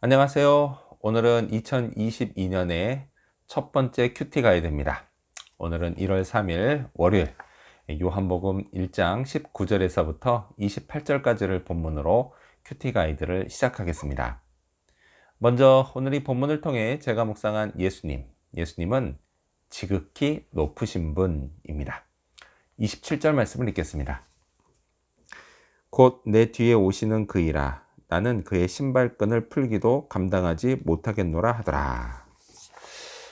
안녕하세요. 오늘은 2022년의 첫 번째 큐티 가이드입니다. 오늘은 1월 3일 월요일 요한복음 1장 19절에서부터 28절까지를 본문으로 큐티 가이드를 시작하겠습니다. 먼저 오늘 이 본문을 통해 제가 묵상한 예수님은 지극히 높으신 분입니다. 27절 말씀을 읽겠습니다. 곧 내 뒤에 오시는 그이라 나는 그의 신발끈을 풀기도 감당하지 못하겠노라 하더라.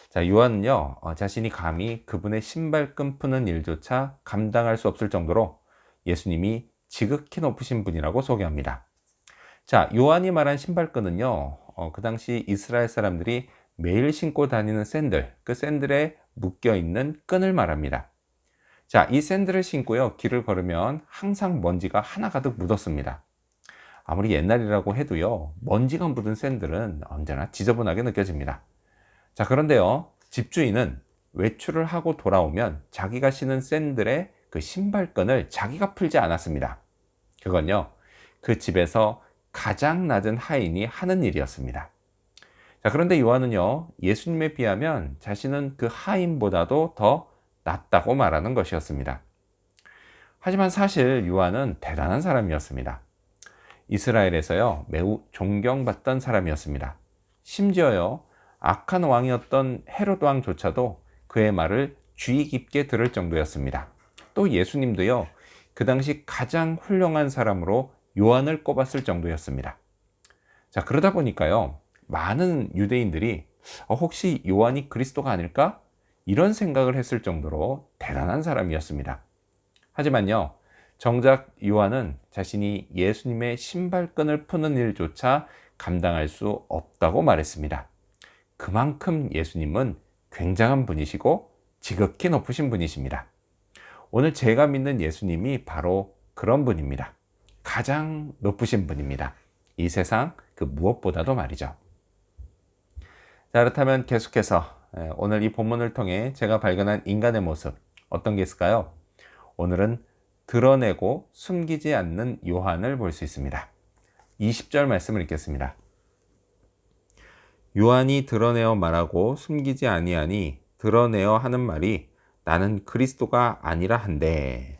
자, 요한은요, 자신이 감히 그분의 신발끈 푸는 일조차 감당할 수 없을 정도로 예수님이 지극히 높으신 분이라고 소개합니다. 자, 요한이 말한 신발끈은요, 그 당시 이스라엘 사람들이 매일 신고 다니는 샌들, 그 샌들에 묶여 있는 끈을 말합니다. 자, 이 샌들을 신고요, 길을 걸으면 항상 먼지가 하나 가득 묻었습니다. 아무리 옛날이라고 해도요, 먼지가 묻은 샌들은 언제나 지저분하게 느껴집니다. 자, 그런데요, 집주인은 외출을 하고 돌아오면 자기가 신은 샌들의 그 신발끈을 자기가 풀지 않았습니다. 그건요, 그 집에서 가장 낮은 하인이 하는 일이었습니다. 자, 그런데 요한은요, 예수님에 비하면 자신은 그 하인보다도 더 낫다고 말하는 것이었습니다. 하지만 사실 요한은 대단한 사람이었습니다. 이스라엘에서요, 매우 존경받던 사람이었습니다. 심지어요, 악한 왕이었던 헤롯 왕조차도 그의 말을 주의 깊게 들을 정도였습니다. 또 예수님도요, 그 당시 가장 훌륭한 사람으로 요한을 꼽았을 정도였습니다. 자, 그러다 보니까요, 많은 유대인들이 혹시 요한이 그리스도가 아닐까? 이런 생각을 했을 정도로 대단한 사람이었습니다. 하지만요, 정작 요한은 자신이 예수님의 신발끈을 푸는 일조차 감당할 수 없다고 말했습니다. 그만큼 예수님은 굉장한 분이시고 지극히 높으신 분이십니다. 오늘 제가 믿는 예수님이 바로 그런 분입니다. 가장 높으신 분입니다. 이 세상 그 무엇보다도 말이죠. 자, 그렇다면 계속해서 오늘 이 본문을 통해 제가 발견한 인간의 모습 어떤 게 있을까요? 오늘은 드러내고 숨기지 않는 요한을 볼 수 있습니다. 20절 말씀을 읽겠습니다. 요한이 드러내어 말하고 숨기지 아니하니 드러내어 하는 말이 나는 그리스도가 아니라 한데.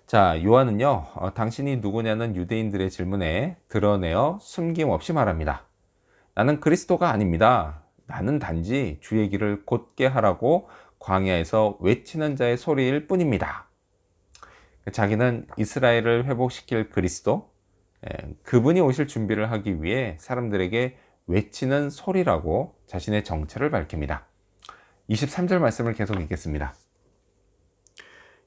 자, 요한은요, 당신이 누구냐는 유대인들의 질문에 드러내어 숨김없이 말합니다. 나는 그리스도가 아닙니다. 나는 단지 주의 길을 곧게 하라고 광야에서 외치는 자의 소리일 뿐입니다. 자기는 이스라엘을 회복시킬 그리스도, 그분이 오실 준비를 하기 위해 사람들에게 외치는 소리라고 자신의 정체를 밝힙니다. 23절 말씀을 계속 읽겠습니다.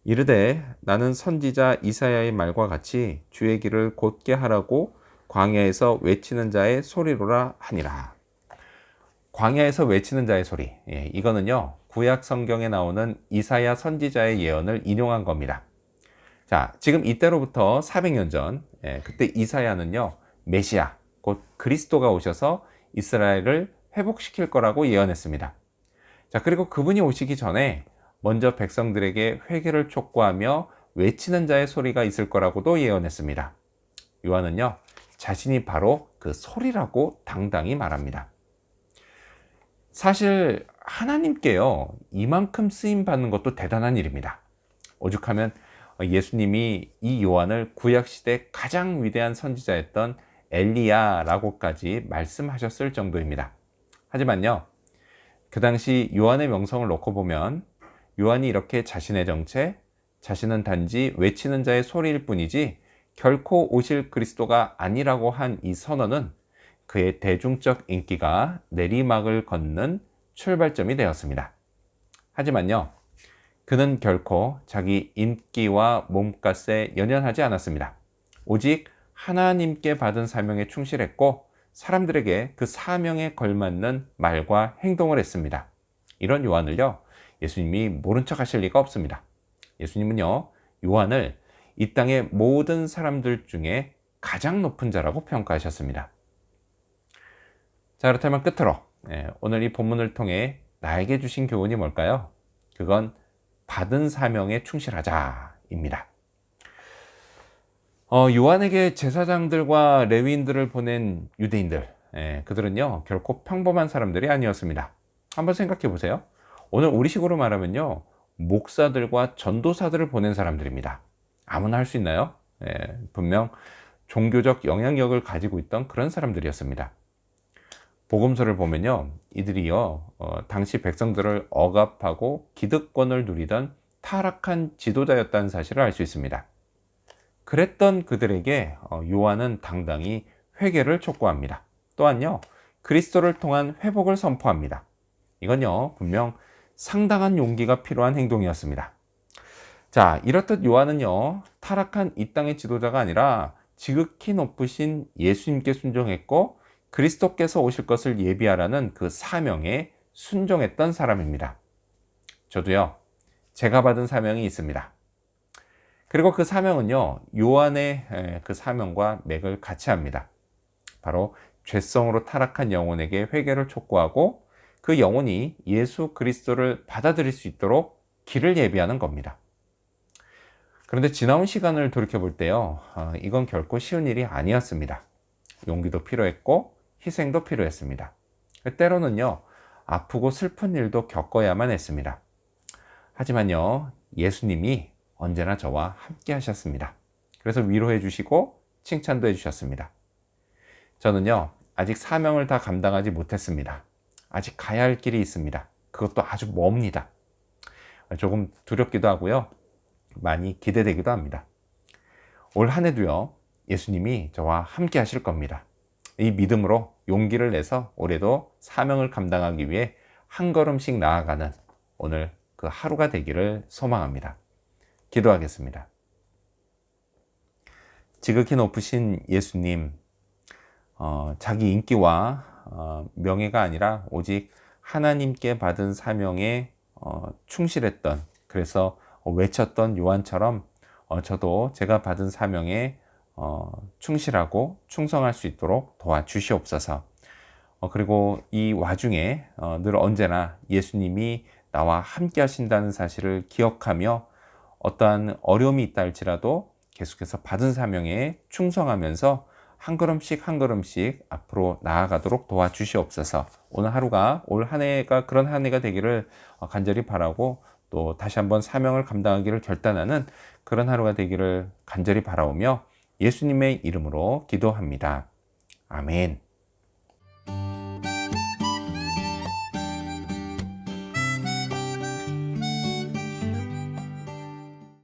이르되 나는 선지자 이사야의 말과 같이 주의 길을 곧게 하라고 광야에서 외치는 자의 소리로라 하니라. 광야에서 외치는 자의 소리, 이거는요, 구약 성경에 나오는 이사야 선지자의 예언을 인용한 겁니다. 자, 지금 이때로부터 400년 전, 그때 이사야는요, 메시아, 곧 그리스도가 오셔서 이스라엘을 회복시킬 거라고 예언했습니다. 자, 그리고 그분이 오시기 전에 먼저 백성들에게 회개를 촉구하며 외치는 자의 소리가 있을 거라고도 예언했습니다. 요한은요, 자신이 바로 그 소리라고 당당히 말합니다. 사실 하나님께요, 이만큼 쓰임 받는 것도 대단한 일입니다. 오죽하면 예수님이 이 요한을 구약시대 가장 위대한 선지자였던 엘리야라고까지 말씀하셨을 정도입니다. 하지만요, 그 당시 요한의 명성을 놓고 보면 요한이 이렇게 자신의 정체, 자신은 단지 외치는 자의 소리일 뿐이지 결코 오실 그리스도가 아니라고 한 이 선언은 그의 대중적 인기가 내리막을 걷는 출발점이 되었습니다. 하지만요, 그는 결코 자기 인기와 몸값에 연연하지 않았습니다. 오직 하나님께 받은 사명에 충실했고 사람들에게 그 사명에 걸맞는 말과 행동을 했습니다. 이런 요한을요, 예수님이 모른 척 하실 리가 없습니다. 예수님은요, 요한을 이 땅의 모든 사람들 중에 가장 높은 자라고 평가하셨습니다. 자, 그렇다면 끝으로 오늘 이 본문을 통해 나에게 주신 교훈이 뭘까요? 그건 받은 사명에 충실하자입니다. 요한에게 제사장들과 레위인들을 보낸 유대인들, 그들은요 결코 평범한 사람들이 아니었습니다. 한번 생각해 보세요. 오늘 우리식으로 말하면요 목사들과 전도사들을 보낸 사람들입니다. 아무나 할 수 있나요? 분명 종교적 영향력을 가지고 있던 그런 사람들이었습니다. 복음서를 보면요 이들이요 당시 백성들을 억압하고 기득권을 누리던 타락한 지도자였다는 사실을 알 수 있습니다. 그랬던 그들에게 요한은 당당히 회개를 촉구합니다. 또한요 그리스도를 통한 회복을 선포합니다. 이건요 분명 상당한 용기가 필요한 행동이었습니다. 자, 이렇듯 요한은요 타락한 이 땅의 지도자가 아니라 지극히 높으신 예수님께 순종했고 그리스도께서 오실 것을 예비하라는 그 사명에 순종했던 사람입니다. 저도요 제가 받은 사명이 있습니다. 그리고 그 사명은요 요한의 그 사명과 맥을 같이 합니다. 바로 죄성으로 타락한 영혼에게 회개를 촉구하고 그 영혼이 예수 그리스도를 받아들일 수 있도록 길을 예비하는 겁니다. 그런데 지나온 시간을 돌이켜 볼 때요 이건 결코 쉬운 일이 아니었습니다. 용기도 필요했고 희생도 필요했습니다. 때로는요 아프고 슬픈 일도 겪어야만 했습니다. 하지만요 예수님이 언제나 저와 함께 하셨습니다. 그래서 위로해 주시고 칭찬도 해 주셨습니다. 저는요 아직 사명을 다 감당하지 못했습니다. 아직 가야 할 길이 있습니다. 그것도 아주 멉니다. 조금 두렵기도 하고요 많이 기대되기도 합니다. 올 한 해도요 예수님이 저와 함께 하실 겁니다. 이 믿음으로 용기를 내서 올해도 사명을 감당하기 위해 한 걸음씩 나아가는 오늘 그 하루가 되기를 소망합니다. 기도하겠습니다. 지극히 높으신 예수님, 자기 인기와 명예가 아니라 오직 하나님께 받은 사명에 충실했던, 그래서 외쳤던 요한처럼 저도 제가 받은 사명에 충실하고 충성할 수 있도록 도와주시옵소서. 그리고 이 와중에 늘 언제나 예수님이 나와 함께 하신다는 사실을 기억하며 어떠한 어려움이 있다 할지라도 계속해서 받은 사명에 충성하면서 한 걸음씩 한 걸음씩 앞으로 나아가도록 도와주시옵소서. 오늘 하루가 올 한 해가 그런 한 해가 되기를 간절히 바라고 또 다시 한번 사명을 감당하기를 결단하는 그런 하루가 되기를 간절히 바라오며 예수님의 이름으로 기도합니다. 아멘.